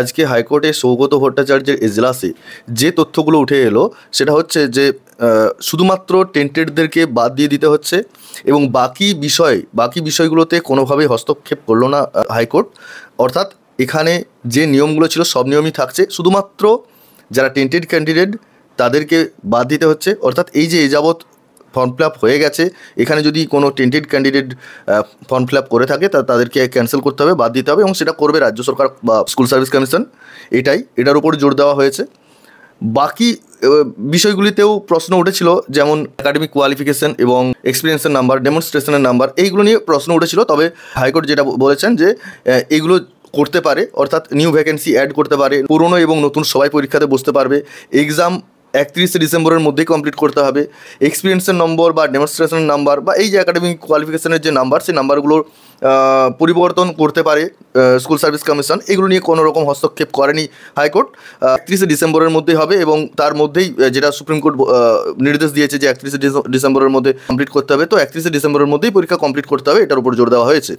আজকে হাইকোর্টে সৌগত ভট্টাচার্যের এজলাসে যে তথ্যগুলো উঠে এলো সেটা হচ্ছে যে শুধুমাত্র টেন্টেডদেরকে বাদ দিয়ে দিতে হচ্ছে এবং বাকি বিষয়গুলোতে কোনোভাবেই হস্তক্ষেপ করলো না হাইকোর্ট। অর্থাৎ এখানে যে নিয়মগুলো ছিল সব নিয়মই থাকছে, শুধুমাত্র যারা টেন্টেড ক্যান্ডিডেট তাদেরকে বাদ দিতে হচ্ছে। অর্থাৎ এই যে যাবৎ ফর্ম ফিল আপ হয়ে গেছে, এখানে যদি কোনো tainted candidate form fill up করে থাকে তাদেরকে ক্যান্সেল করতে হবে, বাদ দিতে হবে এবং সেটা করবে রাজ্য সরকার বা স্কুল সার্ভিস কমিশন। এটার উপর জোর দেওয়া হয়েছে। বাকি বিষয়গুলিতেও প্রশ্ন উঠেছিল, যেমন একাডেমিক কোয়ালিফিকেশন এবং এক্সপিরিয়েন্সের নাম্বার, ডেমনস্ট্রেশনের নাম্বার, এইগুলো নিয়ে প্রশ্ন উঠেছিল। তবে হাইকোর্ট যেটা বলেছেন যে এগুলো করতে পারে, অর্থাৎ নিউ ভ্যাকেন্সি অ্যাড করতে পারে, পুরনো এবং নতুন সবাই পরীক্ষাতে বসতে পারবে। এক্সাম 31শে ডিসেম্বরের মধ্যেই কমপ্লিট করতে হবে। এক্সপিরিয়েন্সের নম্বর বা ডেমনস্ট্রেশনের নাম্বার বা এই যে একাডেমিক কোয়ালিফিকেশনের যে নাম্বার, সেই নাম্বারগুলোর পরিবর্তন করতে পারে স্কুল সার্ভিস কমিশন। এগুলো নিয়ে কোনো রকম হস্তক্ষেপ করেনি হাইকোর্ট। 31শে ডিসেম্বরের মধ্যেই হবে এবং তার মধ্যেই যেটা সুপ্রিম কোর্ট নির্দেশ দিয়েছে যে 31শে ডিসেম্বরের মধ্যে কমপ্লিট করতে হবে, তো 31শে ডিসেম্বরের মধ্যেই পরীক্ষা কমপ্লিট করতে হবে, এটার উপর জোর দেওয়া হয়েছে।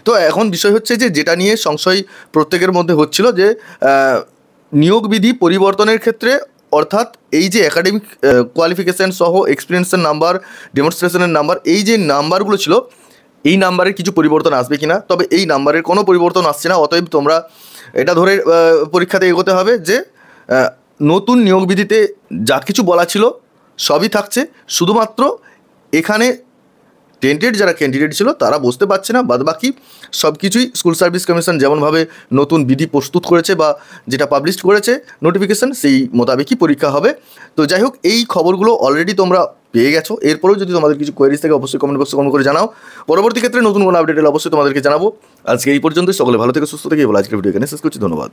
তো এখন বিষয় হচ্ছে যে যেটা নিয়ে সংশয় প্রত্যেকের মধ্যে হচ্ছিল যে নিয়োগ বিধি পরিবর্তনের ক্ষেত্রে, অর্থাৎ এই যে একাডেমিক কোয়ালিফিকেশান সহ এক্সপিরিয়েন্সের নাম্বার, ডেমনস্ট্রেশনের নাম্বার, এই যে নাম্বারগুলো ছিল, এই নাম্বারের কিছু পরিবর্তন আসবে কি না। তবে এই নাম্বারের কোনো পরিবর্তন আসছে না। অতএব তোমরা এটা ধরে পরীক্ষাতে এগোতে হবে যে নতুন নিয়োগ বিধিতে যা কিছু বলা ছিল সবই থাকছে, শুধুমাত্র এখানে টেন্টেড যারা ক্যান্ডিডেট ছিল তারা বসতে পারছে না, বাদবাকি সব কিছুই স্কুল সার্ভিস কমিশন যেমনভাবে নতুন বিধি প্রস্তুত করেছে বা যেটা পাবলিশ করেছে নোটিফিকেশান, সেই মোতাবেকই পরীক্ষা হবে। তো যাই হোক, এই খবরগুলো অলরেডি তোমরা পেয়ে গেছো। এরপরেও যদি তোমাদের কিছু কোয়েরিজ থাকে অবশ্যই কমেন্ট বক্সে কমেন্ট করে জানাও। পরবর্তী ক্ষেত্রে নতুন কোনো আপডেট এলে অবশ্যই তোমাদেরকে জানাবো। আজকে এই পর্যন্তই। সকলে ভালো থেকে সুস্থ থেকে বলে আজকের ভিডিও এখানে শেষ করছি। ধন্যবাদ।